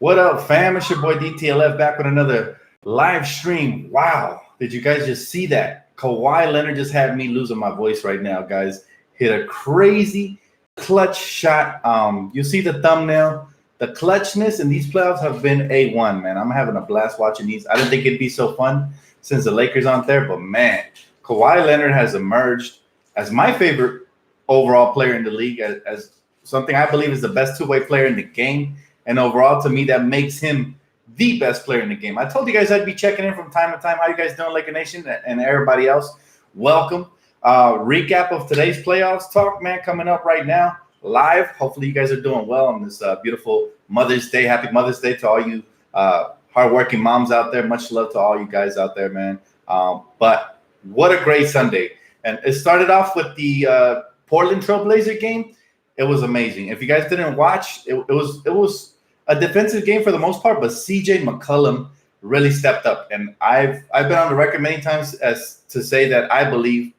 What up, fam? It's your boy DTLF back with another live stream. Wow. Did you guys just see that? Kawhi Leonard just had me losing my voice right now, guys. Hit a crazy clutch shot. You see the thumbnail. The clutchness in these playoffs have been A1, man. I'm having a blast watching these. I didn't think it'd be so fun since the Lakers aren't there, but man, Kawhi Leonard has emerged as my favorite overall player in the league, as something I believe is the best two-way player in the game. And overall, to me, that makes him the best player in the game. I told you guys I'd be checking in from time to time. How you guys doing, Laker Nation, and everybody else? Welcome. Recap of today's playoffs talk, man, coming up right now, live. Hopefully, you guys are doing well on this beautiful Mother's Day. Happy Mother's Day to all you hardworking moms out there. Much love to all you guys out there, man. But what a great Sunday. And it started off with the Portland Trailblazer game. It was amazing. If you guys didn't watch, it was a defensive game for the most part, but CJ McCollum really stepped up. And I've been on the record many times as to say that I believe,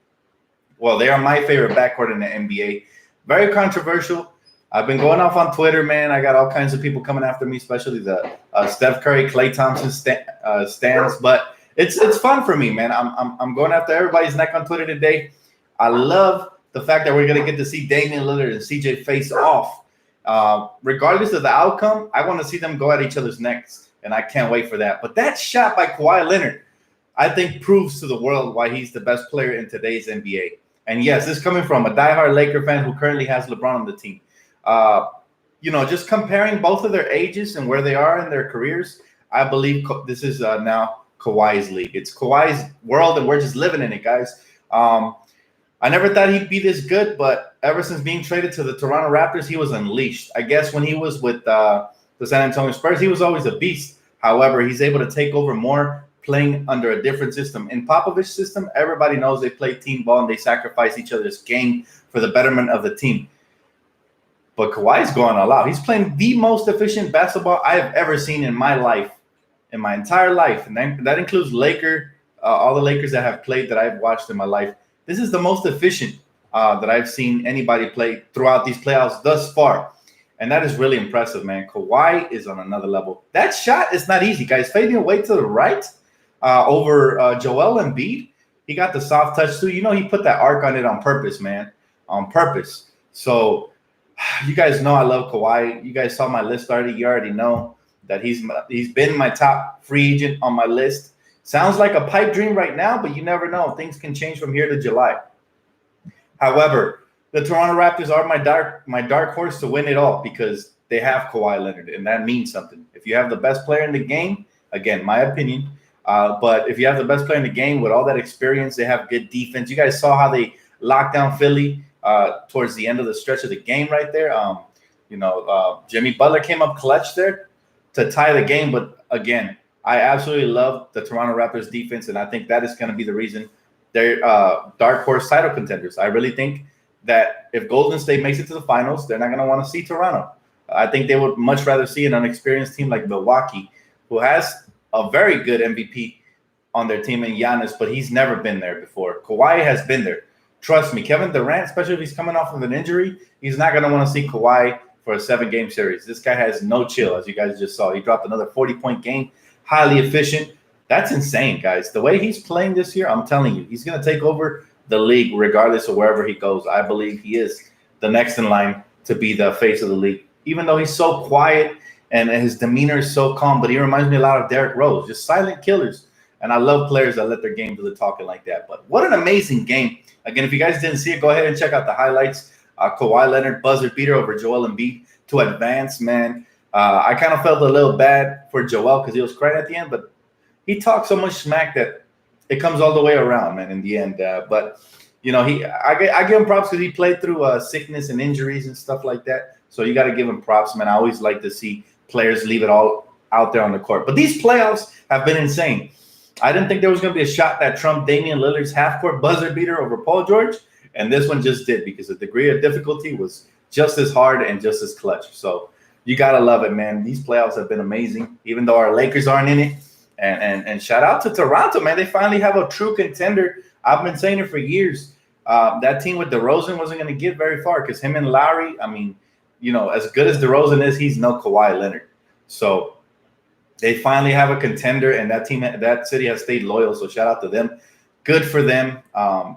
well, they are my favorite backcourt in the NBA. Very controversial. I've been going off on Twitter, man. I got all kinds of people coming after me, especially the Steph Curry, Klay Thompson stands. But it's fun for me, man. I'm going after everybody's neck on Twitter today. I love the fact that we're going to get to see Damian Lillard and CJ face off. Regardless of the outcome, I want to see them go at each other's necks, and I can't wait for that. But that shot by Kawhi Leonard, I think, proves to the world why he's the best player in today's NBA. And yes, this is coming from a diehard Laker fan who currently has LeBron on the team. Just comparing both of their ages and where they are in their careers, I believe this is now Kawhi's league. It's Kawhi's world, and we're just living in it, guys. I never thought he'd be this good, but ever since being traded to the Toronto Raptors, he was unleashed. I guess when he was with the San Antonio Spurs, he was always a beast. However, he's able to take over more playing under a different system. In Popovich's system, everybody knows they play team ball and they sacrifice each other's game for the betterment of the team. But Kawhi's going all out. He's playing the most efficient basketball I have ever seen in my life, in my entire life. And that includes all the Lakers that have played that I've watched in my life. This is the most efficient that I've seen anybody play throughout these playoffs thus far. And that is really impressive, man. Kawhi is on another level. That shot is not easy, guys. Fading away to the right over Joel Embiid. He got the soft touch, too. You know, he put that arc on it on purpose, man. On purpose. So you guys know I love Kawhi. You guys saw my list already. You already know that he's been my top free agent on my list. Sounds like a pipe dream right now, but you never know. Things can change from here to July. However, the Toronto Raptors are my dark horse to win it all because they have Kawhi Leonard, and that means something. If you have the best player in the game, again, my opinion, but if you have the best player in the game with all that experience, they have good defense. You guys saw how they locked down Philly towards the end of the stretch of the game right there. Jimmy Butler came up clutch there to tie the game, but again, I absolutely love the Toronto Raptors defense, and I think that is going to be the reason they're dark horse title contenders. I really think that if Golden State makes it to the finals, they're not going to want to see Toronto. I think they would much rather see an unexperienced team like Milwaukee, who has a very good MVP on their team in Giannis, but he's never been there before. Kawhi has been there. Trust me, Kevin Durant, especially if he's coming off of an injury, he's not going to want to see Kawhi for a 7-game series. This guy has no chill, as you guys just saw. He dropped another 40-point game. Highly efficient. That's insane, guys. The way he's playing this year, I'm telling you, he's going to take over the league regardless of wherever he goes. I believe he is the next in line to be the face of the league, even though he's so quiet and his demeanor is so calm, but he reminds me a lot of Derrick Rose, just silent killers. And I love players that let their game do the talking like that. But what an amazing game. Again, if you guys didn't see it, go ahead and check out the highlights. Kawhi Leonard buzzer beater over Joel Embiid to advance, man. I kind of felt a little bad for Joel because he was crying at the end, but he talked so much smack that it comes all the way around, man, in the end. But I give him props because he played through sickness and injuries and stuff like that. So you got to give him props, man. I always like to see players leave it all out there on the court. But these playoffs have been insane. I didn't think there was going to be a shot that trumped Damian Lillard's half-court buzzer beater over Paul George, and this one just did because the degree of difficulty was just as hard and just as clutch. So you got to love it, man. These playoffs have been amazing, even though our Lakers aren't in it. And shout out to Toronto, man. They finally have a true contender. I've been saying it for years. That team with DeRozan wasn't going to get very far because him and Lowry, I mean, as good as DeRozan is, he's no Kawhi Leonard. So they finally have a contender, and that city has stayed loyal. So shout out to them. Good for them.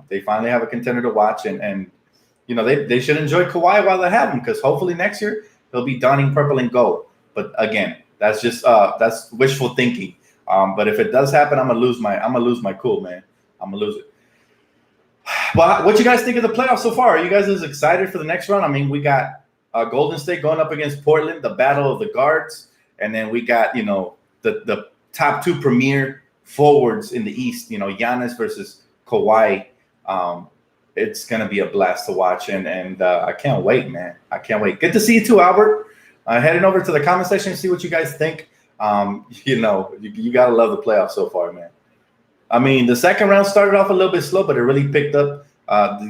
They finally have a contender to watch, and they should enjoy Kawhi while they have him, because hopefully next year he'll be donning purple and gold. But again, that's just that's wishful thinking. But if it does happen, I'm gonna lose my cool, man. I'm gonna lose it. Well, what you guys think of the playoffs so far? Are you guys as excited for the next round? I mean, we got Golden State going up against Portland, the battle of the guards, and then we got the top two premier forwards in the East. Giannis versus Kawhi. It's gonna be a blast to watch, and I can't wait, man. I can't wait. Good to see you too, Albert. Heading over to the comment section and see what you guys think. You gotta love the playoffs so far, man. I mean, the second round started off a little bit slow, but it really picked up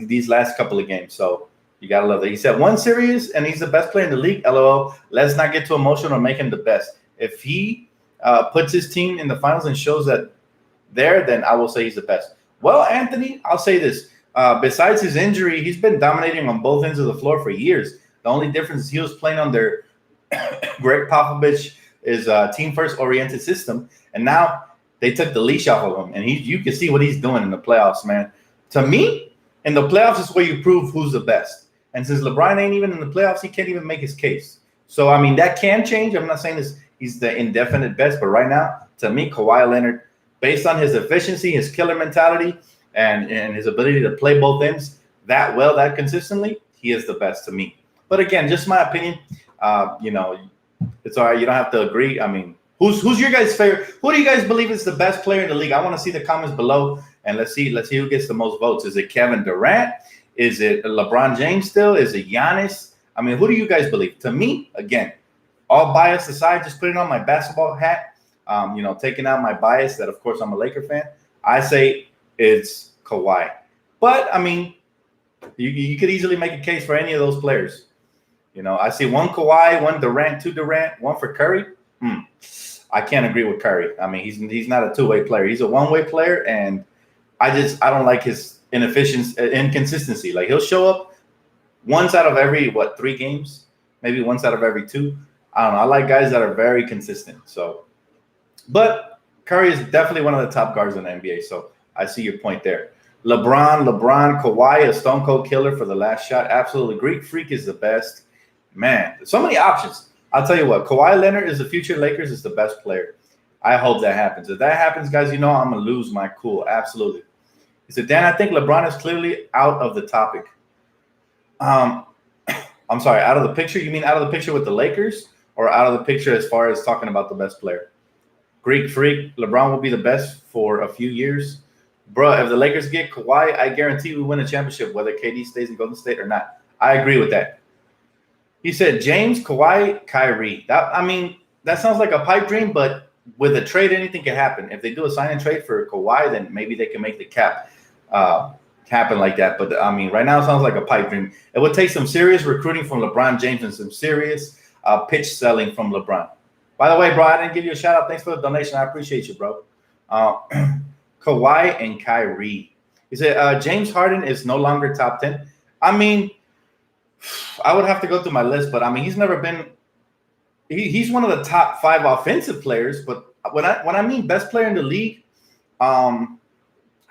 these last couple of games. So you gotta love it. He said one series, and he's the best player in the league. LOL. Let's not get too emotional or make him the best. If he puts his team in the finals and shows that then I will say he's the best. Well, Anthony, I'll say this. Besides his injury, he's been dominating on both ends of the floor for years. The only difference is he was playing on their Greg Popovich is team first oriented system, and now they took the leash off of him, and you can see what he's doing in the playoffs, man. To me, in the playoffs is where you prove who's the best. And since LeBron ain't even in the playoffs, he can't even make his case. So I mean, that can change. I'm not saying he's the indefinite best, but right now, to me, Kawhi Leonard, based on his efficiency, his killer mentality, and his ability to play both ends that well, that consistently, he is the best to me. But again, just my opinion. It's all right. You don't have to agree. I mean, who's your guys' favorite? Who do you guys believe is the best player in the league? I want to see the comments below, and let's see who gets the most votes. Is it Kevin Durant? Is it LeBron James still? Is it Giannis? I mean, who do you guys believe? To me, again, all bias aside, just putting on my basketball hat, taking out my bias that, of course, I'm a Laker fan, I say it's Kawhi. But, I mean, you could easily make a case for any of those players. I see one Kawhi, one Durant, two Durant, one for Curry. I can't agree with Curry. I mean, he's not a two-way player. He's a one-way player, and I don't like his inconsistency. Like, he'll show up once out of every, 3 games? Maybe once out of every 2. I don't know. I like guys that are very consistent. So, but Curry is definitely one of the top guards in the NBA. So I see your point there. LeBron, Kawhi, a stone cold killer for the last shot. Absolutely. Greek Freak is the best. Man, so many options. I'll tell you what, Kawhi Leonard is the future Lakers, is the best player. I hope that happens. If that happens, guys, I'm going to lose my cool. Absolutely. He said, Dan, I think LeBron is clearly out of the topic. I'm sorry, out of the picture? You mean out of the picture with the Lakers, or out of the picture as far as talking about the best player? Greek Freak, LeBron will be the best for a few years. Bro, if the Lakers get Kawhi, I guarantee we win a championship, whether KD stays in Golden State or not. I agree with that. He said, James, Kawhi, Kyrie. That sounds like a pipe dream, but with a trade, anything can happen. If they do a sign and trade for Kawhi, then maybe they can make the cap happen like that. But, right now it sounds like a pipe dream. It would take some serious recruiting from LeBron James and some serious pitch selling from LeBron. By the way, bro, I didn't give you a shout out. Thanks for the donation. I appreciate you, bro. Kawhi and Kyrie. He said, James Harden is no longer top 10. I would have to go through my list, but he's never been. He's one of the top 5 offensive players. But when I mean best player in the league,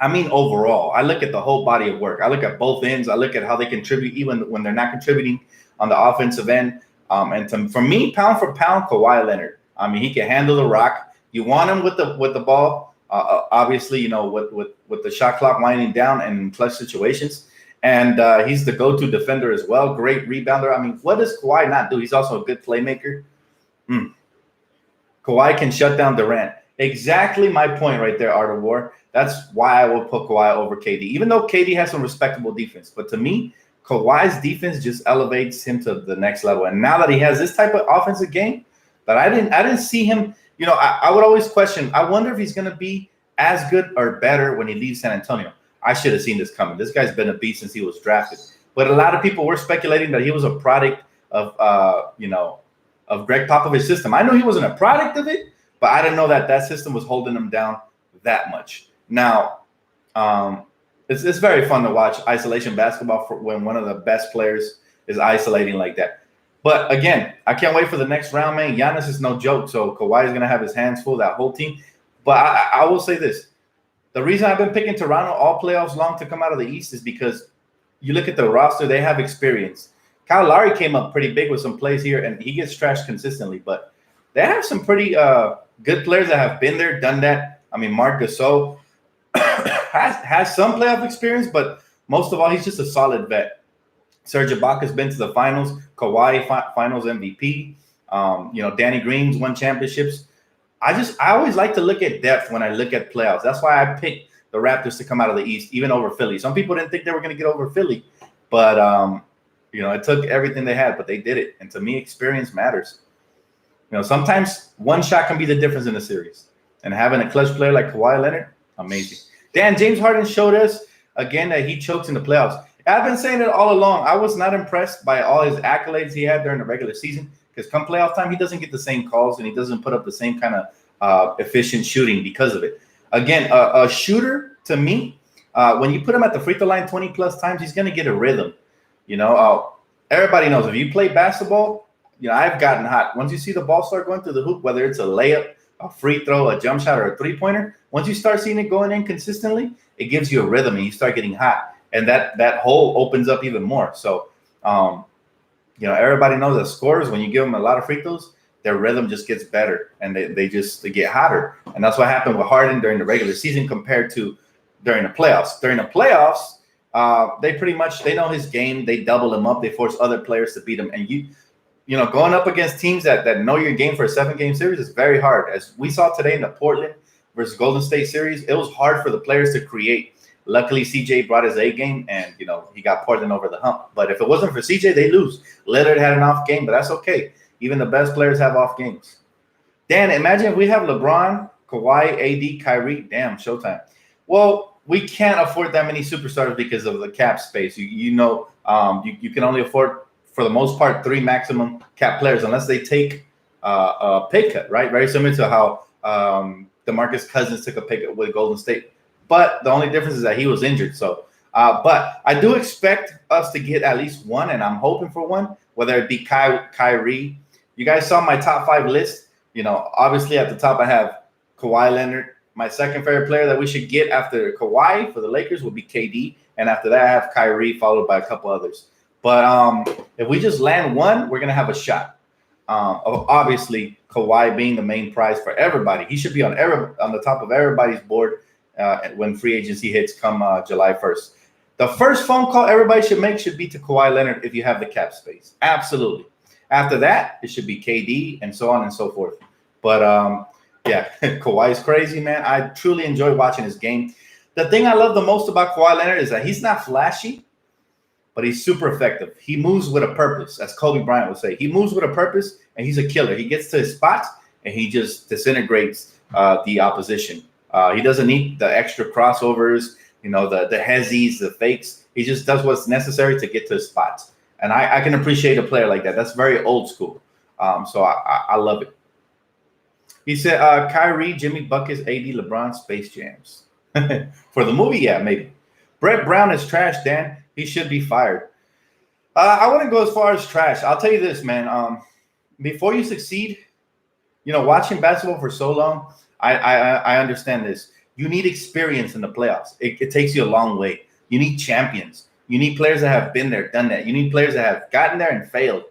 overall. I look at the whole body of work. I look at both ends. I look at how they contribute, even when they're not contributing on the offensive end. For me, pound for pound, Kawhi Leonard. He can handle the rock. You want him with the ball, obviously. With the shot clock winding down and in clutch situations. And he's the go-to defender as well. Great rebounder. What does Kawhi not do? He's also a good playmaker. Kawhi can shut down Durant. Exactly my point right there, Art of War. That's why I will put Kawhi over KD. Even though KD has some respectable defense. But to me, Kawhi's defense just elevates him to the next level. And now that he has this type of offensive game, that I didn't see him. I would always question. I wonder if he's going to be as good or better when he leaves San Antonio. I should have seen this coming. This guy's been a beast since he was drafted. But a lot of people were speculating that he was a product of Greg Popovich's system. I know he wasn't a product of it, but I didn't know that system was holding him down that much. Now, it's very fun to watch isolation basketball when one of the best players is isolating like that. But again, I can't wait for the next round, man. Giannis is no joke, so Kawhi is going to have his hands full, that whole team. But I will say this. The reason I've been picking Toronto all playoffs long to come out of the East is because you look at the roster, they have experience. Kyle Lowry came up pretty big with some plays here, and he gets trashed consistently. But they have some pretty good players that have been there, done that. I mean, Marc Gasol has some playoff experience, but most of all, he's just a solid vet. Serge Ibaka's been to the finals. Kawhi finals MVP. Danny Green's won championships. I always like to look at depth when I look at playoffs. That's why I picked the Raptors to come out of the East, even over Philly. Some people didn't think they were going to get over Philly, but it took everything they had, but they did it. And to me, experience matters. Sometimes one shot can be the difference in a series. And having a clutch player like Kawhi Leonard, amazing. Dan, James Harden showed us again that he chokes in the playoffs. I've been saying it all along. I was not impressed by all his accolades he had during the regular season because come playoff time, he doesn't get the same calls and he doesn't put up the same kind of efficient shooting because of it. Again, a shooter, to me, when you put him at the free throw line 20-plus times, he's going to get a rhythm. Everybody knows if you play basketball, I've gotten hot. Once you see the ball start going through the hoop, whether it's a layup, a free throw, a jump shot, or a three-pointer, once you start seeing it going in consistently, it gives you a rhythm and you start getting hot. And that hole opens up even more. So, everybody knows that scorers, when you give them a lot of free throws, their rhythm just gets better and they get hotter. And that's what happened with Harden during the regular season compared to during the playoffs. During the playoffs, they know his game. They double him up. They force other players to beat him. And going up against teams that know your game for a 7-game series is very hard. As we saw today in the Portland versus Golden State series, it was hard for the players to create. Luckily, CJ brought his A game, and he got Portland over the hump. But if it wasn't for CJ, they lose. Lillard had an off game, but that's okay. Even the best players have off games. Dan, imagine if we have LeBron, Kawhi, AD, Kyrie. Damn, showtime. Well, we can't afford that many superstars because of the cap space. You can only afford, for the most part, 3 maximum cap players unless they take a pay cut, right? Very similar to how DeMarcus Cousins took a pay cut with Golden State. But the only difference is that he was injured. So, but I do expect us to get at least one, and I'm hoping for one, whether it be Kyrie. You guys saw my top 5 list. Obviously at the top I have Kawhi Leonard. My second favorite player that we should get after Kawhi for the Lakers would be KD. And after that, I have Kyrie, followed by a couple others. But if we just land one, we're going to have a shot. Obviously, Kawhi being the main prize for everybody. He should be on the top of everybody's board when free agency hits come July 1st. The first phone call everybody should make should be to Kawhi Leonard if you have the cap space. Absolutely. After that, it should be KD and so on and so forth. But, Kawhi is crazy, man. I truly enjoy watching his game. The thing I love the most about Kawhi Leonard is that he's not flashy, but he's super effective. He moves with a purpose, as Kobe Bryant would say. He moves with a purpose, and he's a killer. He gets to his spots, and he just disintegrates the opposition. He doesn't need the extra crossovers, the hezzies, the fakes. He just does what's necessary to get to his spots. And I can appreciate a player like that. That's very old school. So I love it. He said, Kyrie, Jimmy Buckets, AD, LeBron, Space Jams. For the movie, yeah, maybe. Brett Brown is trash, Dan. He should be fired. I wouldn't go as far as trash. I'll tell you this, man. Before you succeed, watching basketball for so long, I understand this. You need experience in the playoffs. It takes you a long way. You need champions. You need players that have been there, done that. You need players that have gotten there and failed.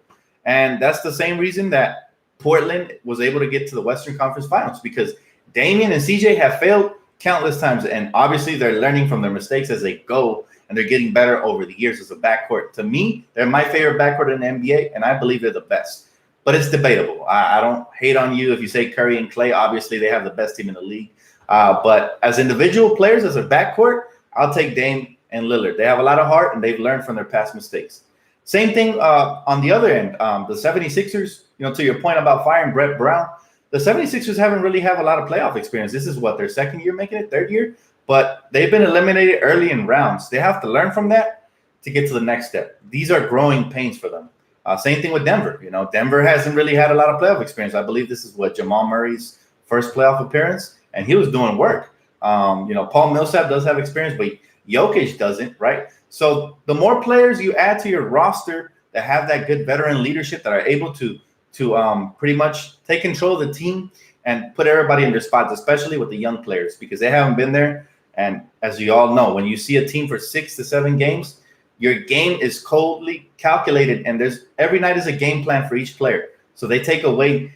And that's the same reason that Portland was able to get to the Western Conference Finals, because Damian and CJ have failed countless times. And obviously they're learning from their mistakes as they go, and they're getting better over the years as a backcourt. To me, they're my favorite backcourt in the NBA, and I believe they're the best. But it's debatable. I don't hate on you if you say Curry and Clay. Obviously, they have the best team in the league. But as individual players, as a backcourt, I'll take Dame and Lillard. They have a lot of heart, and they've learned from their past mistakes. Same thing on the other end. The 76ers, to your point about firing Brett Brown, the 76ers haven't really have a lot of playoff experience. This is their second year making it, third year. But they've been eliminated early in rounds. They have to learn from that to get to the next step. These are growing pains for them. Same thing with Denver. Denver hasn't really had a lot of playoff experience. I believe this is Jamal Murray's first playoff appearance, and he was doing work. Paul Millsap does have experience, but Jokic doesn't, right? So the more players you add to your roster, that have that good veteran leadership, that are able to pretty much take control of the team and put everybody in their spots, especially with the young players, because they haven't been there. And as you all know, when you see a team for 6 to 7 games, your game is coldly calculated, and there's every night is a game plan for each player. So they take away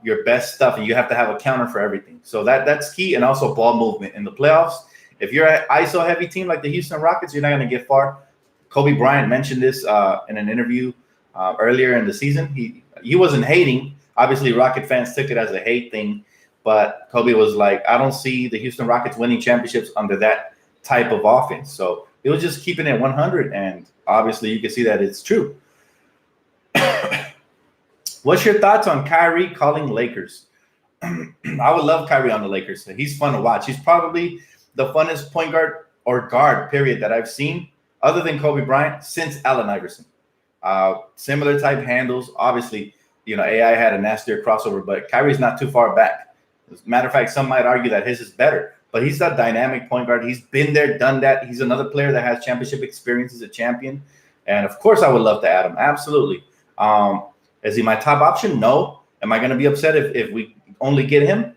your best stuff, and you have to have a counter for everything. So that's key, and also ball movement in the playoffs. If you're an ISO heavy team like the Houston Rockets, you're not going to get far. Kobe Bryant mentioned this in an interview earlier in the season. He wasn't hating. Obviously, Rocket fans took it as a hate thing, but Kobe was like, I don't see the Houston Rockets winning championships under that type of offense. So he was just keeping it 100, and obviously you can see that it's true. What's your thoughts on Kyrie calling Lakers? I would love Kyrie on the Lakers. He's fun to watch. He's probably the funnest point guard or guard, period, that I've seen, other than Kobe Bryant, since Allen Iverson. Similar type handles. Obviously, AI had a nastier crossover, but Kyrie's not too far back. As a matter of fact, some might argue that his is better, but he's that dynamic point guard. He's been there, done that. He's another player that has championship experience as a champion. And of course, I would love to add him. Absolutely. Is he my top option? No. Am I going to be upset if we only get him?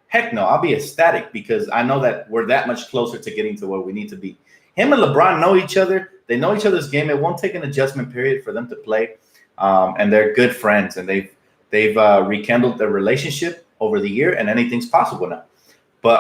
Heck no. I'll be ecstatic, because I know that we're that much closer to getting to where we need to be. Him and LeBron know each other. They know each other's game. It won't take an adjustment period for them to play. And they're good friends, and they've rekindled their relationship over the year, and anything's possible now. But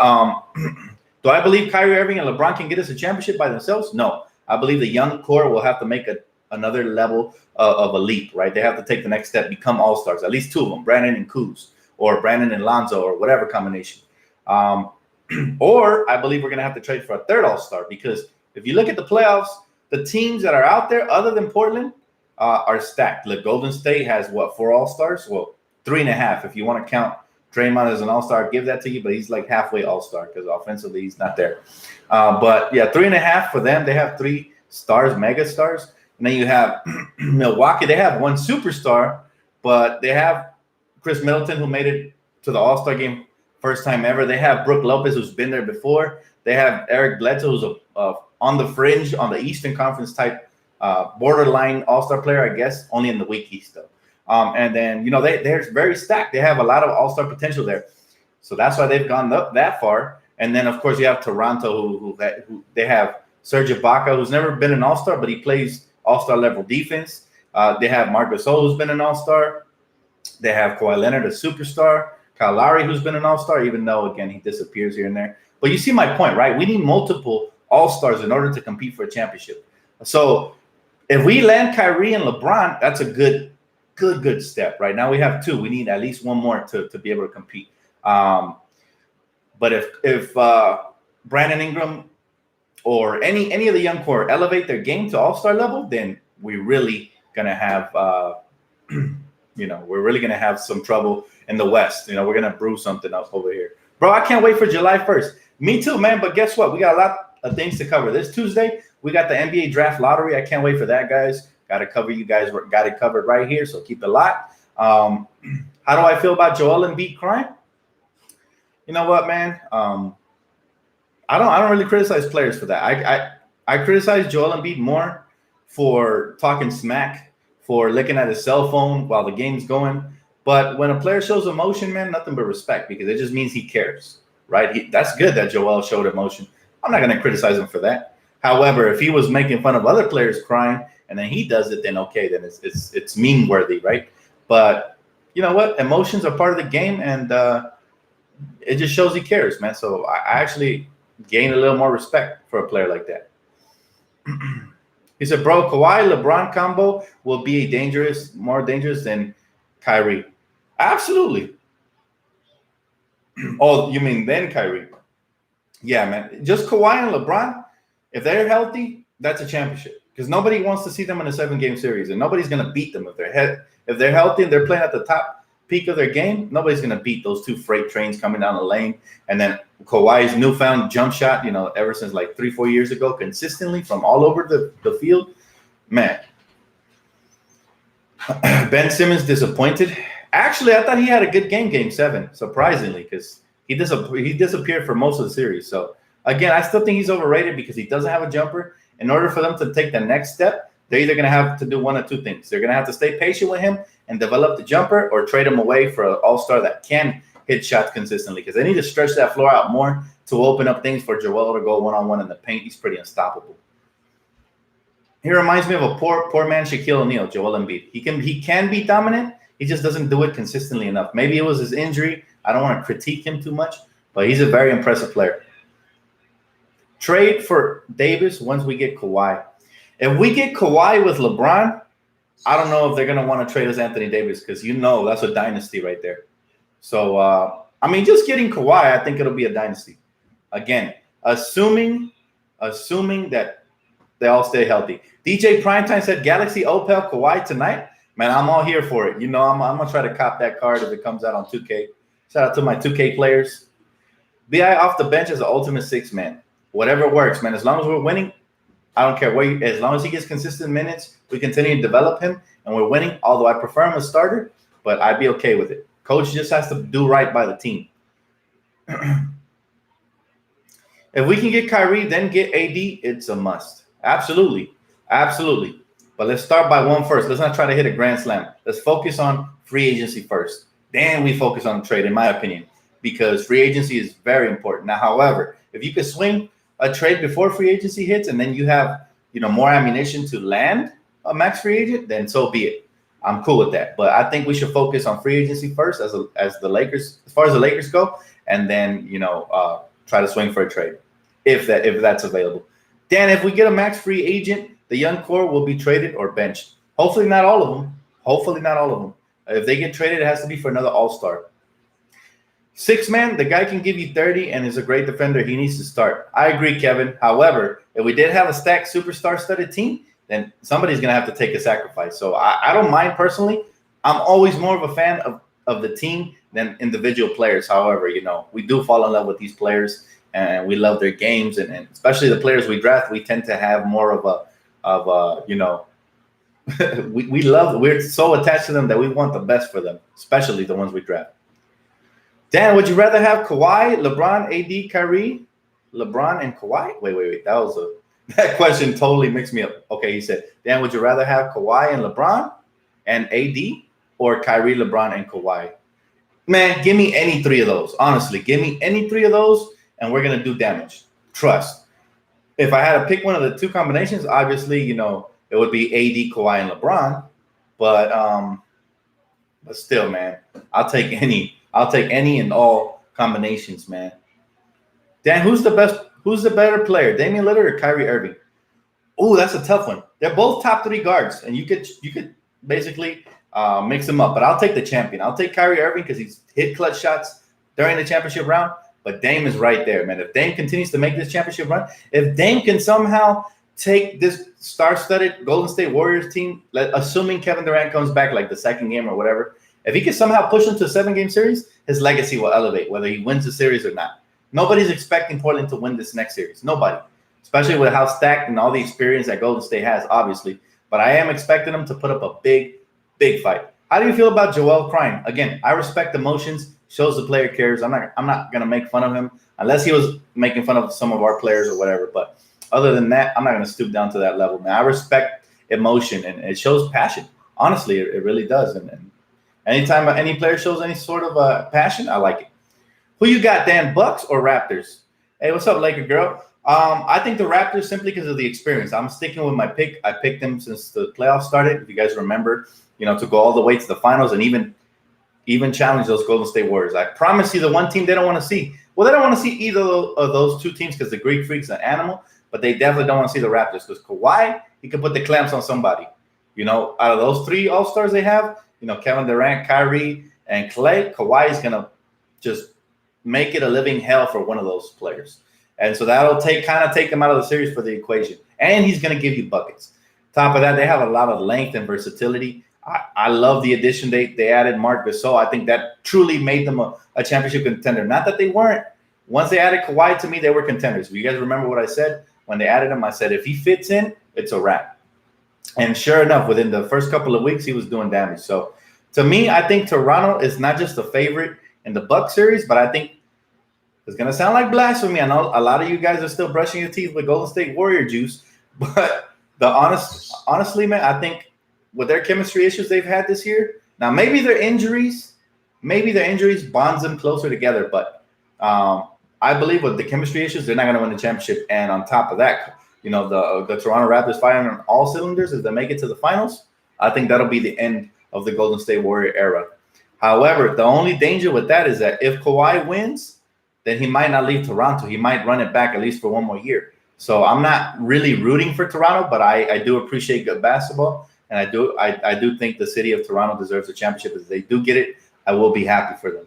do I believe Kyrie Irving and LeBron can get us a championship by themselves? No. I believe the young core will have to make another level of a leap, right? They have to take the next step, become all-stars, at least 2 of them, Brandon and Kuz, or Brandon and Lonzo, or whatever combination. Or I believe we're going to have to trade for a third all-star, because if you look at the playoffs, the teams that are out there other than Portland are stacked. Look, Golden State has, 4 all-stars? Well, 3.5 if you want to count Draymond as an all-star. I'll give that to you, but he's like halfway all-star, because offensively he's not there. But yeah, 3.5 for them. They have 3 stars, mega stars. And then you have Milwaukee. They have 1 superstar, but they have Chris Middleton, who made it to the All-Star game first time ever. They have Brook Lopez, who's been there before. They have Eric Bledsoe, who's on the fringe, on the Eastern Conference type, borderline all-star player, I guess, only in the weak East, though. And then, they're very stacked. They have a lot of all-star potential there. So that's why they've gone up that far. And then, of course, you have Toronto, who they have Serge Ibaka, who's never been an all-star, but he plays all-star level defense. They have Marc Gasol, who's been an all-star. They have Kawhi Leonard, a superstar. Kyle Lowry, who's been an all-star, even though, again, he disappears here and there. But you see my point, right? We need multiple all-stars in order to compete for a championship. So if we land Kyrie and LeBron, that's a good step, right? Now we have 2. We need at least 1 more to be able to compete. But if Brandon Ingram or any of the young core elevate their game to all-star level, then we're really gonna have we're really gonna have some trouble in the West. We're gonna brew something up over here. Bro, I can't wait for July 1st. Me too, man. But guess what? We got a lot of things to cover. This Tuesday, we got the NBA draft lottery. I can't wait for that, guys. Got to cover you guys. Got it covered right here, so keep it locked. How do I feel about Joel Embiid crying? You know what, man? I don't really criticize players for that. I criticize Joel Embiid more for talking smack, for looking at his cell phone while the game's going. But when a player shows emotion, man, nothing but respect, because it just means he cares, right? That's good that Joel showed emotion. I'm not going to criticize him for that. However, if he was making fun of other players crying and then he does it, then okay, then it's meme worthy, right? But you know what? Emotions are part of the game, and it just shows he cares, man. So I actually gained a little more respect for a player like that. He said, bro, Kawhi LeBron combo will be more dangerous than Kyrie. Absolutely. Oh, you mean then Kyrie? Yeah, man. Just Kawhi and LeBron, if they're healthy, that's a championship. Because nobody wants to see them in a 7-game series, and nobody's going to beat them if they're healthy and they're playing at the top peak of their game. Nobody's going to beat those 2 freight trains coming down the lane. And then Kawhi's newfound jump shot, ever since like 3-4 years ago, consistently from all over the field, man. Ben Simmons disappointed. Actually, I thought he had a good game 7, surprisingly, because he disappeared for most of the series. So again, I still think he's overrated because he doesn't have a jumper. In order for them to take the next step, they're either going to have to do one of two things. They're going to have to stay patient with him and develop the jumper, or trade him away for an all-star that can hit shots consistently, because they need to stretch that floor out more to open up things for Joel to go one-on-one in the paint. He's pretty unstoppable. He reminds me of a poor man Shaquille O'Neal, Joel Embiid. He can be dominant. He just doesn't do it consistently enough. Maybe it was his injury. I don't want to critique him too much, but he's a very impressive player. Trade for Davis once we get Kawhi. If we get Kawhi with LeBron, I don't know if they're going to want to trade us Anthony Davis, because that's a dynasty right there. So, just getting Kawhi, I think it'll be a dynasty. Again, assuming that they all stay healthy. DJ Primetime said Galaxy Opel Kawhi tonight. Man, I'm all here for it. I'm going to try to cop that card if it comes out on 2K. Shout out to my 2K players. BI off the bench as an ultimate six-man. Whatever works, man. As long as we're winning, I don't care where. As long as he gets consistent minutes, we continue to develop him, and we're winning. Although I prefer him as starter, but I'd be okay with it. Coach just has to do right by the team. If we can get Kyrie, then get AD, it's a must. Absolutely. But let's start by one first. Let's not try to hit a grand slam. Let's focus on free agency first. Then we focus on the trade, in my opinion, because free agency is very important. Now, however, if you could swing a trade before free agency hits, and then you have, more ammunition to land a max free agent, then so be it. I'm cool with that. But I think we should focus on free agency first as the Lakers, as far as the Lakers go, and then, try to swing for a trade if that's available. Dan, if we get a max free agent, the young core will be traded or benched. Hopefully not all of them. If they get traded, it has to be for another all-star. Six-man, the guy can give you 30 and is a great defender. He needs to start. I agree, Kevin. However, if we did have a stacked superstar-studded team, then somebody's going to have to take a sacrifice. So I don't mind personally. I'm always more of a fan of the team than individual players. However, we do fall in love with these players, and we love their games. And especially the players we draft, we tend to have more of a we're so attached to them that we want the best for them, especially the ones we draft. Dan, would you rather have Kawhi, LeBron, AD, Kyrie, LeBron, and Kawhi? Wait. That question totally mixed me up. Okay, he said, Dan, would you rather have Kawhi and LeBron and AD, or Kyrie, LeBron, and Kawhi? Man, give me any three of those. Honestly, give me any three of those, and we're going to do damage. Trust. If I had to pick one of the two combinations, obviously, it would be AD, Kawhi, and LeBron. But still, man, I'll take any and all combinations, man. Dan, who's the better player, Damian Lillard or Kyrie Irving? Oh, that's a tough one. They're both top three guards, and you could basically mix them up. But I'll take the champion. I'll take Kyrie Irving because he's hit clutch shots during the championship round. But Dame is right there, man. If Dame continues to make this championship run, if Dame can somehow take this star-studded Golden State Warriors team, assuming Kevin Durant comes back like the second game or whatever, if he can somehow push them to a 7-game series, his legacy will elevate, whether he wins the series or not. Nobody's expecting Portland to win this next series. Nobody. Especially with how stacked and all the experience that Golden State has, obviously. But I am expecting them to put up a big, big fight. How do you feel about Joel crying? Again, I respect emotions. Shows the player cares. I'm not gonna make fun of him unless he was making fun of some of our players or whatever. But other than that, I'm not gonna stoop down to that level, man. I respect emotion, and it shows passion. Honestly, it really does. And anytime any player shows any sort of passion, I like it. Who you got, Dan? Bucks or Raptors? Hey, what's up, Laker girl? I think the Raptors simply because of the experience. I'm sticking with my pick. I picked them since the playoffs started. If you guys remember, to go all the way to the finals and even challenge those Golden State Warriors. I promise you, the one team they don't want to see. Well, they don't want to see either of those two teams because the Greek Freak's an animal, but they definitely don't want to see the Raptors because Kawhi, he can put the clamps on somebody. Out of those three All-Stars they have, Kevin Durant, Kyrie, and Klay, Kawhi is going to just make it a living hell for one of those players. And so that'll take him out of the series for the equation. And he's going to give you buckets. Top of that, they have a lot of length and versatility. I love the addition they added Marc Gasol. I think that truly made them a championship contender. Not that they weren't. Once they added Kawhi, to me, they were contenders. You guys remember what I said? When they added him, I said, if he fits in, it's a wrap. And sure enough, within the first couple of weeks, he was doing damage. So to me, I think Toronto is not just the favorite in the Bucks series, but I think it's going to sound like blasphemy. I know a lot of you guys are still brushing your teeth with Golden State Warrior juice, but Honestly, man, I think with their chemistry issues they've had this year, now maybe their injuries bonds them closer together. But I believe with the chemistry issues, they're not going to win the championship. And on top of that, the Toronto Raptors firing on all cylinders as they make it to the finals. I think that'll be the end of the Golden State Warrior era. However, the only danger with that is that if Kawhi wins, then he might not leave Toronto. He might run it back at least for one more year. So I'm not really rooting for Toronto, but I do appreciate good basketball, and I do think the city of Toronto deserves a championship. If they do get it, I will be happy for them.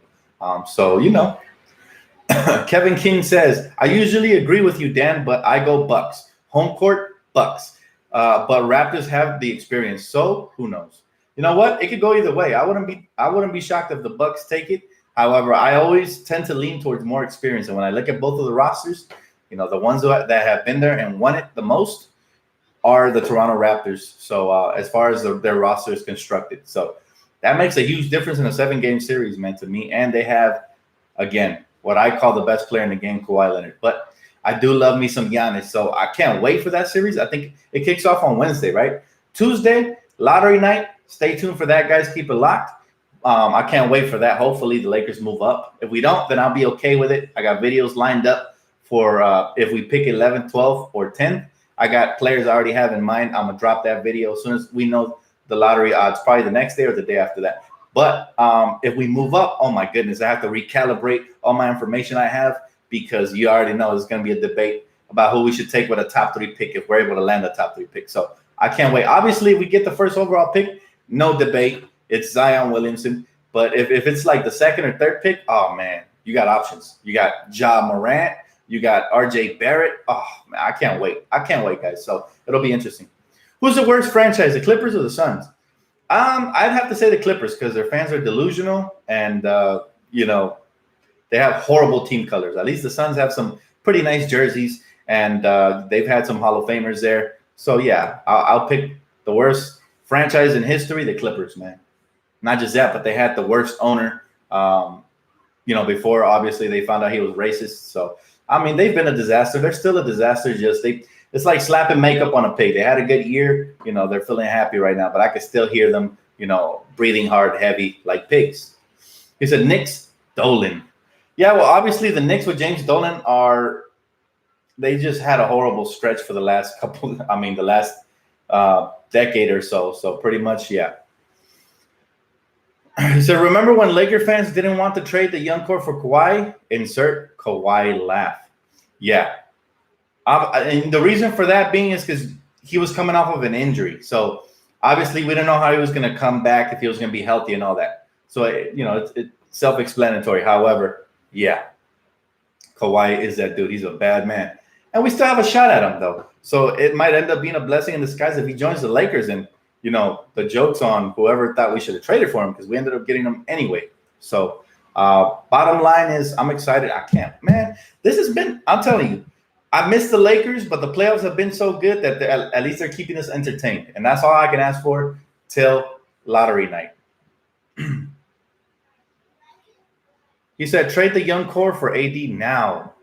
Kevin King says, I usually agree with you, Dan, but I go Bucks. Home court, Bucks. But Raptors have the experience, so who knows? You know what? It could go either way. I wouldn't be shocked if the Bucks take it. However, I always tend to lean towards more experience. And when I look at both of the rosters, the ones that have been there and won it the most are the Toronto Raptors. So as far as their roster is constructed. So that makes a huge difference in a 7-game series, man, to me. And they have, again, what I call the best player in the game, Kawhi Leonard. But I do love me some Giannis. So I can't wait for that series. I think it kicks off on Wednesday, right? Tuesday, lottery night. Stay tuned for that, guys. Keep it locked. I can't wait for that. Hopefully the Lakers move up. If we don't, then I'll be okay with it. I got videos lined up for if we pick 11th, 12th, or 10th. I got players I already have in mind. I'm going to drop that video as soon as we know the lottery odds, probably the next day or the day after that. But if we move up, oh, my goodness, I have to recalibrate all my information I have because you already know there's going to be a debate about who we should take with a top 3 pick if we're able to land a top 3 pick. So I can't wait. Obviously, if we get the first overall pick, no debate. It's Zion Williamson. But if it's like the 2nd or 3rd pick, oh, man, you got options. You got Ja Morant. You got RJ Barrett. Oh, man, I can't wait. I can't wait, guys. So it'll be interesting. Who's the worst franchise, the Clippers or the Suns? I'd have to say the Clippers because their fans are delusional and, they have horrible team colors. At least the Suns have some pretty nice jerseys and they've had some Hall of Famers there. So, yeah, I'll pick the worst franchise in history, the Clippers, man. Not just that, but they had the worst owner, before obviously they found out he was racist. So, I mean, they've been a disaster. They're still a disaster. It's like slapping makeup on a pig. They had a good year. They're feeling happy right now, but I can still hear them, breathing hard, heavy like pigs. He said, Knicks, Dolan. Yeah, well, obviously the Knicks with James Dolan they just had a horrible stretch for the last decade or so. So pretty much, yeah. He said, remember when Laker fans didn't want to trade the young core for Kawhi? Insert Kawhi laugh. Yeah. And the reason for that being is because he was coming off of an injury. So obviously we didn't know how he was going to come back, if he was going to be healthy and all that. So, it's self-explanatory. However, yeah, Kawhi is that dude. He's a bad man. And we still have a shot at him, though. So it might end up being a blessing in disguise if he joins the Lakers. And, the joke's on whoever thought we should have traded for him because we ended up getting him anyway. So bottom line is I'm excited. I can't. Man, this has been – I'm telling you, I miss the Lakers, but the playoffs have been so good that at least they're keeping us entertained. And that's all I can ask for till lottery night. He said, trade the young core for AD now.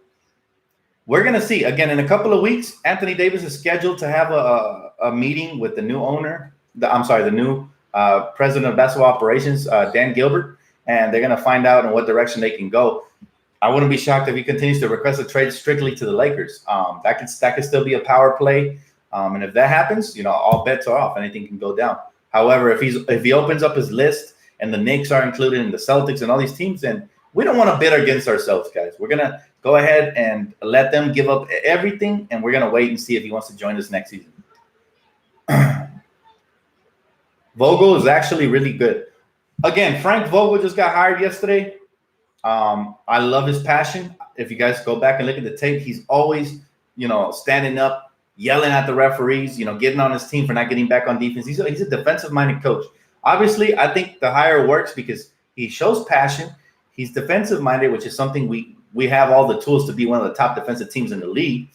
We're going to see. Again, in a couple of weeks, Anthony Davis is scheduled to have a meeting with the new owner. The new president of basketball operations, Dan Gilbert, and they're going to find out in what direction they can go. I wouldn't be shocked if he continues to request a trade strictly to the Lakers. That could still be a power play. And if that happens, all bets are off. Anything can go down. However, if he opens up his list and the Knicks are included in the Celtics and all these teams, then we don't want to bid against ourselves, guys. We're going to go ahead and let them give up everything, and we're going to wait and see if he wants to join us next season. Vogel is actually really good. Again, Frank Vogel just got hired yesterday. I love his passion. If you guys go back and look at the tape, he's always, standing up, yelling at the referees, getting on his team for not getting back on defense. He's a defensive-minded coach. Obviously, I think the hire works because he shows passion. He's defensive-minded, which is something we have all the tools to be one of the top defensive teams in the league.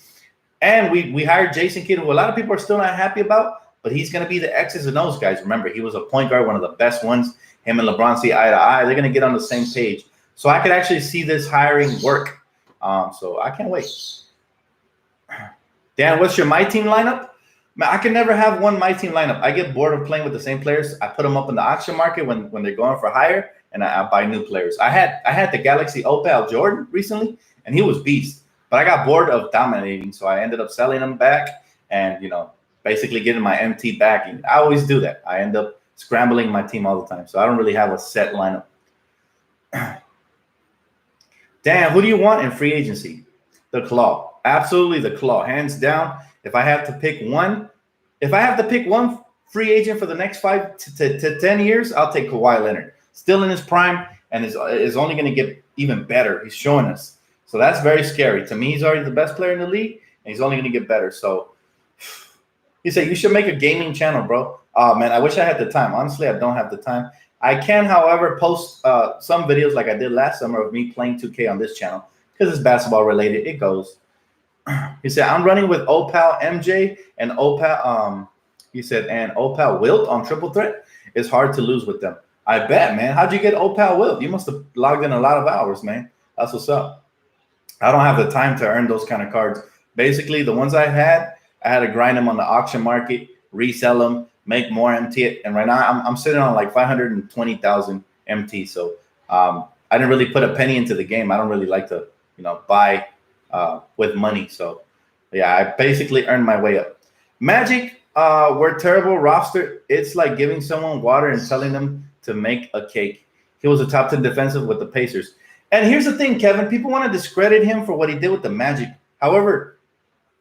And we hired Jason Kidd, who a lot of people are still not happy about, but he's going to be the X's and O's guys. Remember, he was a point guard, one of the best ones. Him and LeBron see eye to eye. They're going to get on the same page. So I could actually see this hiring work. So I can't wait. Dan, what's your My Team lineup? Man, I can never have one my team lineup. I get bored of playing with the same players. I put them up in the auction market when they're going for higher, and I buy new players. I had the Galaxy Opal Jordan recently, and he was beast. But I got bored of dominating, so I ended up selling him back, and basically getting my MT back. And I always do that. I end up scrambling my team all the time, so I don't really have a set lineup. Dan, who do you want in free agency? The Claw. Absolutely the Claw. Hands down. If I have to pick one free agent for the next 5 to 10 years, I'll take Kawhi Leonard. Still in his prime and is only going to get even better. He's showing us. So that's very scary. To me, he's already the best player in the league, and he's only going to get better. So you say you should make a gaming channel, bro. Oh, man, I wish I had the time. Honestly, I don't have the time. I can, however, post some videos like I did last summer of me playing 2K on this channel because it's basketball related. It goes. He said, I'm running with Opal MJ and Opal, and Opal Wilt on Triple Threat. It's hard to lose with them. I bet, man. How'd you get Opal Wilt? You must have logged in a lot of hours, man. That's what's up. I don't have the time to earn those kind of cards. Basically, the ones I had to grind them on the auction market, resell them, make more MT. And right now, I'm sitting on like 520,000 MT. So I didn't really put a penny into the game. I don't really like to, buy with money. So yeah, I basically earned my way up. Magic, we're terrible roster. It's like giving someone water and telling them to make a cake. He was a top 10 defensive with the Pacers. And here's the thing, Kevin, people want to discredit him for what he did with the Magic. However,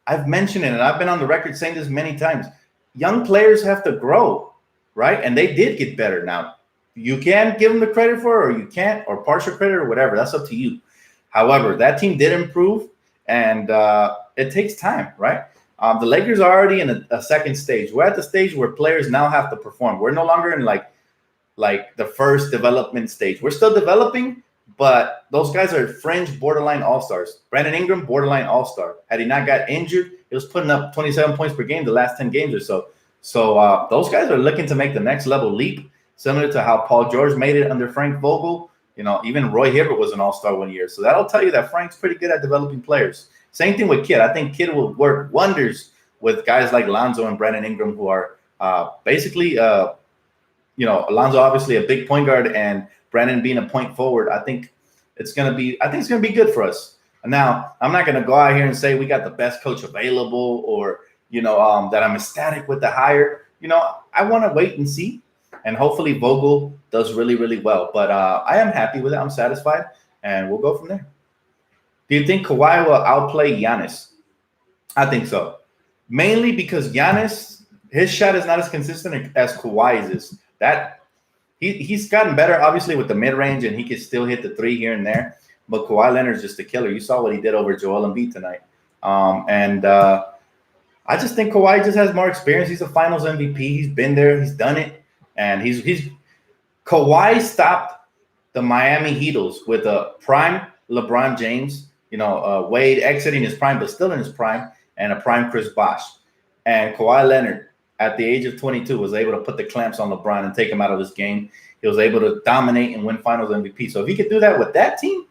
I've mentioned it, and I've been on the record saying this many times. Young players have to grow, right? And they did get better. Now, you can give them the credit for it, or you can't, or partial credit, or whatever. That's up to you. However, that team did improve, and it takes time, right? The Lakers are already in a second stage. We're at the stage where players now have to perform. We're no longer in like the first development stage. We're still developing, but those guys are fringe borderline all-stars. Brandon Ingram, borderline all-star. Had he not got injured, he was putting up 27 points per game the last 10 games or so. So those guys are looking to make the next level leap, similar to how Paul George made it under Frank Vogel. Even Roy Hibbert was an all-star one year. So that'll tell you that Frank's pretty good at developing players. Same thing with Kidd. I think Kidd will work wonders with guys like Lonzo and Brandon Ingram, who are basically, Lonzo obviously a big point guard and Brandon being a point forward. I think it's gonna be good for us. Now, I'm not gonna go out here and say we got the best coach available, or that I'm ecstatic with the hire. I want to wait and see, and hopefully Vogel does really, really well. But I am happy with it. I'm satisfied, and we'll go from there. Do you think Kawhi will outplay Giannis? I think so. Mainly because Giannis, his shot is not as consistent as Kawhi's is. He's gotten better, obviously, with the mid-range, and he can still hit the three here and there. But Kawhi Leonard's just a killer. You saw what he did over Joel Embiid tonight. I just think Kawhi just has more experience. He's a Finals MVP. He's been there. He's done it. And Kawhi stopped the Miami Heatles with a prime LeBron James, Wade exiting his prime, but still in his prime, and a prime Chris Bosh. And Kawhi Leonard, at the age of 22, was able to put the clamps on LeBron and take him out of this game. He was able to dominate and win Finals MVP. So if he could do that with that team,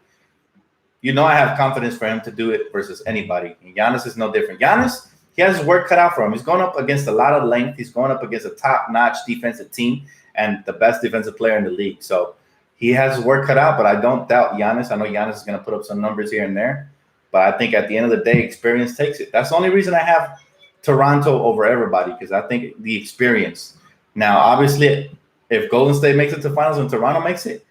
I have confidence for him to do it versus anybody. And Giannis is no different. Giannis, he has his work cut out for him. He's going up against a lot of length. He's going up against a top-notch defensive team and the best defensive player in the league. So he has his work cut out, but I don't doubt Giannis. I know Giannis is going to put up some numbers here and there. But I think at the end of the day, experience takes it. That's the only reason I have Toronto over everybody, because I think the experience. Now, obviously, if Golden State makes it to finals and Toronto makes it,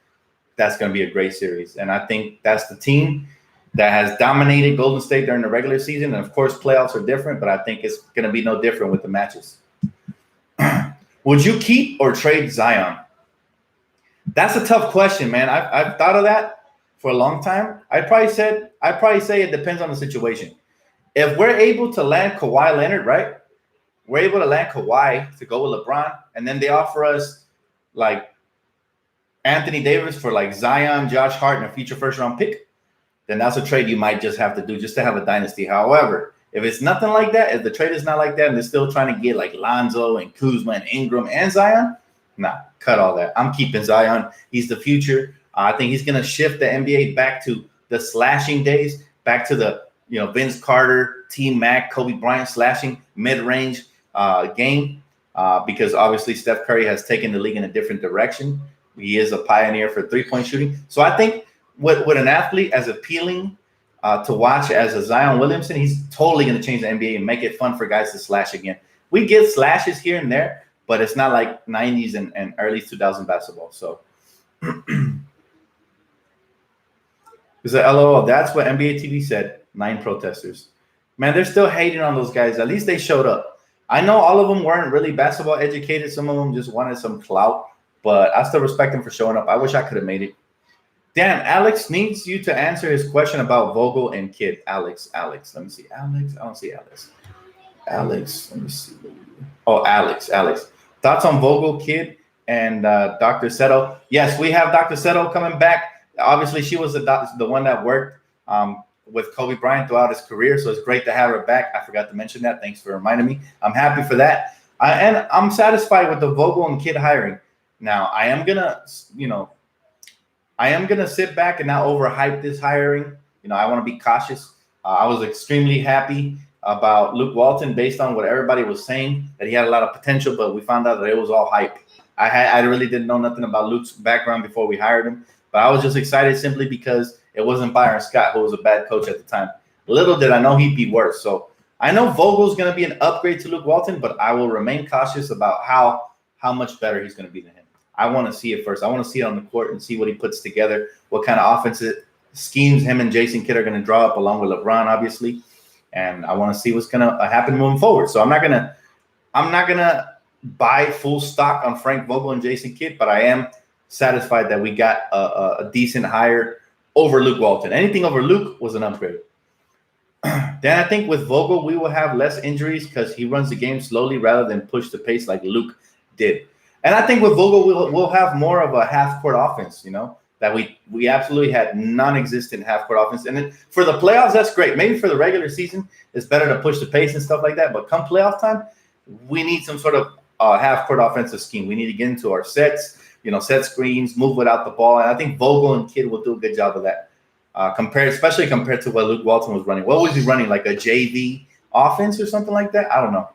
that's going to be a great series. And I think that's the team that has dominated Golden State during the regular season. And, of course, playoffs are different, but I think it's going to be no different with the matches. Would you keep or trade Zion? That's a tough question, man. I've thought of that for a long time. I'd probably say it depends on the situation. If we're able to land Kawhi Leonard, right? We're able to land Kawhi to go with LeBron, and then they offer us like Anthony Davis for like Zion, Josh Hart, and a future first-round pick, then that's a trade you might just have to do just to have a dynasty. However, if it's nothing like that, if the trade is not like that, and they're still trying to get like Lonzo and Kuzma and Ingram and Zion, nah, cut all that. I'm keeping Zion. He's the future. I think he's going to shift the NBA back to the slashing days, back to the Vince Carter, T. Mac, Kobe Bryant slashing mid-range. game because obviously Steph Curry has taken the league in a different direction. He is a pioneer for three-point shooting. So I think with an athlete as appealing to watch as a Zion Williamson, he's totally going to change the NBA and make it fun for guys to slash again. We get slashes here and there, but it's not like 90s and early 2000 basketball. So is that LOL? That's what NBA TV said. 9 protesters. Man, they're still hating on those guys. At least they showed up. I know all of them weren't really basketball educated. Some of them just wanted some clout, but I still respect them for showing up. I wish I could have made it. Dan, Alex needs you to answer his question about Vogel and Kidd. Alex. Let me see. Alex. I don't see Alex. Alex. Let me see. Oh, Alex. Thoughts on Vogel, Kidd, and Dr. Seto? Yes, we have Dr. Seto coming back. Obviously, she was the one that worked with Kobe Bryant throughout his career, so it's great to have her back. I forgot to mention that. Thanks for reminding me. I'm happy for that. And I'm satisfied with the Vogel and Kidd hiring. Now, I am gonna sit back and not overhype this hiring. I want to be cautious. I was extremely happy about Luke Walton based on what everybody was saying, that he had a lot of potential, but we found out that it was all hype. I really didn't know nothing about Luke's background before we hired him, but I was just excited simply because it wasn't Byron Scott, who was a bad coach at the time. Little did I know he'd be worse. So I know Vogel's going to be an upgrade to Luke Walton, but I will remain cautious about how much better he's going to be than him. I want to see it first. I want to see it on the court and see what he puts together, what kind of offensive schemes him and Jason Kidd are going to draw up, along with LeBron, obviously. And I want to see what's going to happen moving forward. So I'm not gonna buy full stock on Frank Vogel and Jason Kidd, but I am satisfied that we got a decent hire over Luke Walton. Anything over Luke was an upgrade. Then I think with Vogel, we will have less injuries because he runs the game slowly rather than push the pace like Luke did. And I think with Vogel, we'll have more of a half-court offense, that we absolutely had non-existent half-court offense. And then for the playoffs, that's great. Maybe for the regular season, it's better to push the pace and stuff like that. But come playoff time, we need some sort of half-court offensive scheme. We need to get into our sets, set screens, move without the ball. And I think Vogel and Kidd will do a good job of that, especially compared to what Luke Walton was running. What was he running, like a JV offense or something like that? I don't know.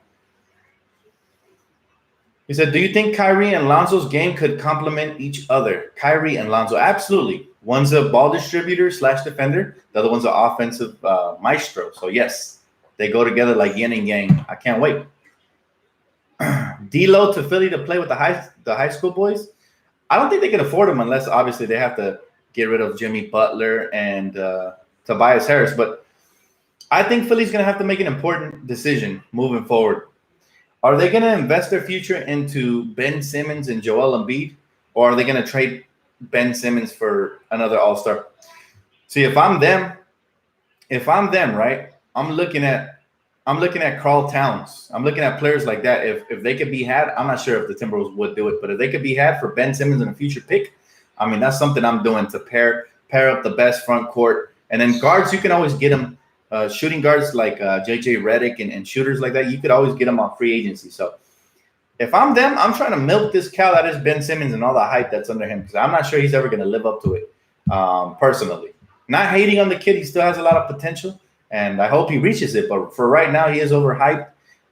He said, do you think Kyrie and Lonzo's game could complement each other? Kyrie and Lonzo, absolutely. One's a ball distributor / defender. The other one's an offensive maestro. So, yes, they go together like yin and yang. I can't wait. D'Lo to Philly to play with the high school boys? I don't think they can afford him unless, obviously, they have to get rid of Jimmy Butler and Tobias Harris. But I think Philly's going to have to make an important decision moving forward. Are they going to invest their future into Ben Simmons and Joel Embiid, or are they going to trade Ben Simmons for another All-Star? See, if I'm them, right, I'm looking at Karl Towns. I'm looking at players like that. If they could be had, I'm not sure if the Timberwolves would do it, but if they could be had for Ben Simmons in a future pick, I mean, that's something I'm doing to pair up the best front court. And then guards, you can always get them. Shooting guards like JJ Redick and shooters like that, you could always get them on free agency. So if I'm them, I'm trying to milk this cow that is Ben Simmons and all the hype that's under him, because I'm not sure he's ever going to live up to it personally. Not hating on the kid. He still has a lot of potential, and I hope he reaches it. But for right now, he is overhyped,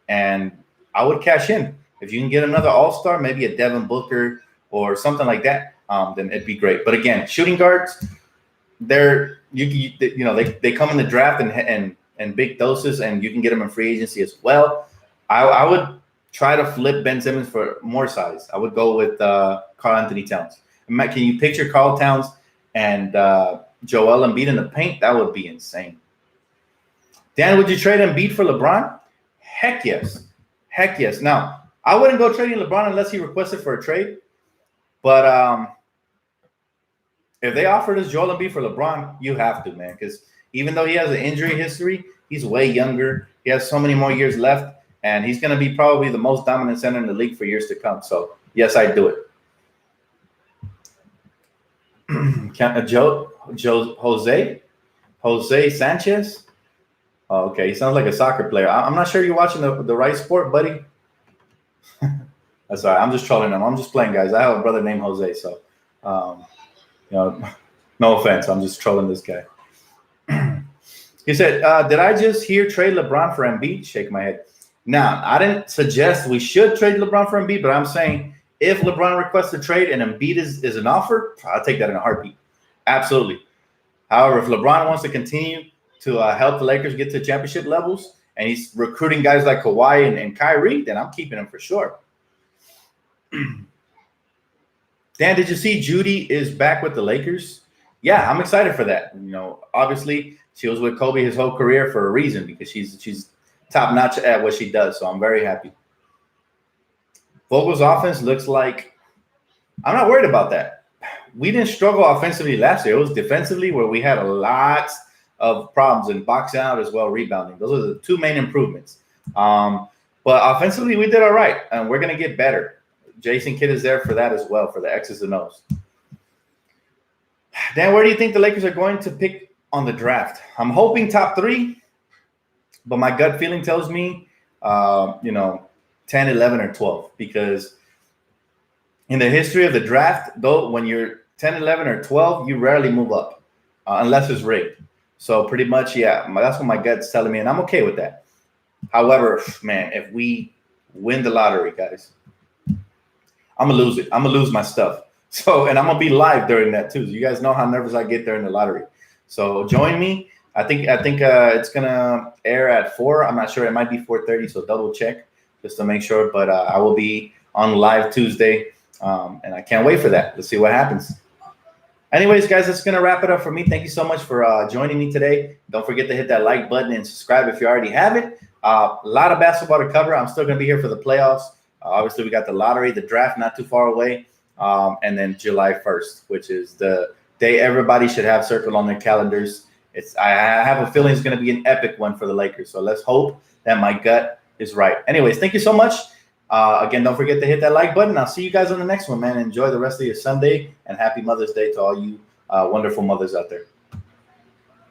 and I would cash in. If you can get another all-star, maybe a Devin Booker or something like that, then it'd be great. But again, shooting guards, they come in the draft and big doses, and you can get them in free agency as well. I would try to flip Ben Simmons for more size. I would go with Karl-Anthony Towns. Can you picture Karl Towns and Joel Embiid in the paint? That would be insane. Dan, would you trade Embiid for LeBron? Heck yes. Now, I wouldn't go trading LeBron unless he requested for a trade, but if they offered us Joel Embiid for LeBron, you have to, man, because even though he has an injury history, he's way younger. He has so many more years left, and he's going to be probably the most dominant center in the league for years to come. So, yes, I'd do it. Jose Sanchez? Oh, okay, he sounds like a soccer player. I'm not sure you're watching the right sport, buddy. That's all right. I'm just trolling him. I'm just playing, guys. I have a brother named Jose, so no offense. I'm just trolling this guy. He said, did I just hear trade LeBron for Embiid? Shake my head. Now, I didn't suggest we should trade LeBron for Embiid, but I'm saying if LeBron requests a trade and Embiid is an offer, I'll take that in a heartbeat. Absolutely. However, if LeBron wants to continue to help the Lakers get to championship levels and he's recruiting guys like Kawhi and Kyrie, then I'm keeping him for sure. Dan, did you see Judy is back with the Lakers? Yeah, I'm excited for that. You know, obviously she was with Kobe his whole career for a reason because she's top notch at what she does. So I'm very happy. Vogel's offense looks like I'm not worried about that. We didn't struggle offensively last year. It was defensively where we had a lot of problems in box out as well, rebounding. Those are the two main improvements. But offensively, we did all right, and we're going to get better. Jason Kidd is there for that as well, for the X's and O's. Dan, where do you think the Lakers are going to pick on the draft? I'm hoping top 3, but my gut feeling tells me, 10, 11, or 12, because in the history of the draft, though, when you're 10, 11, or 12, you rarely move up unless it's rigged. So pretty much, yeah, that's what my gut's telling me, and I'm okay with that. However, man, if we win the lottery, guys, I'm going to lose it. I'm going to lose my stuff. So, and I'm going to be live during that too. So you guys know how nervous I get during the lottery. So join me. I think it's going to air at 4. I'm not sure. It might be 4:30, so double check just to make sure. But I will be on live Tuesday, and I can't wait for that. Let's see what happens. Anyways, guys, that's going to wrap it up for me. Thank you so much for joining me today. Don't forget to hit that like button and subscribe if you already have it. A lot of basketball to cover. I'm still going to be here for the playoffs. Obviously, we got the lottery, the draft not too far away, and then July 1st, which is the day everybody should have circled on their calendars. I have a feeling it's going to be an epic one for the Lakers. So let's hope that my gut is right. Anyways, thank you so much. Again, don't forget to hit that like button. I'll see you guys on the next one, man. Enjoy the rest of your Sunday, and happy Mother's Day to all you wonderful mothers out there.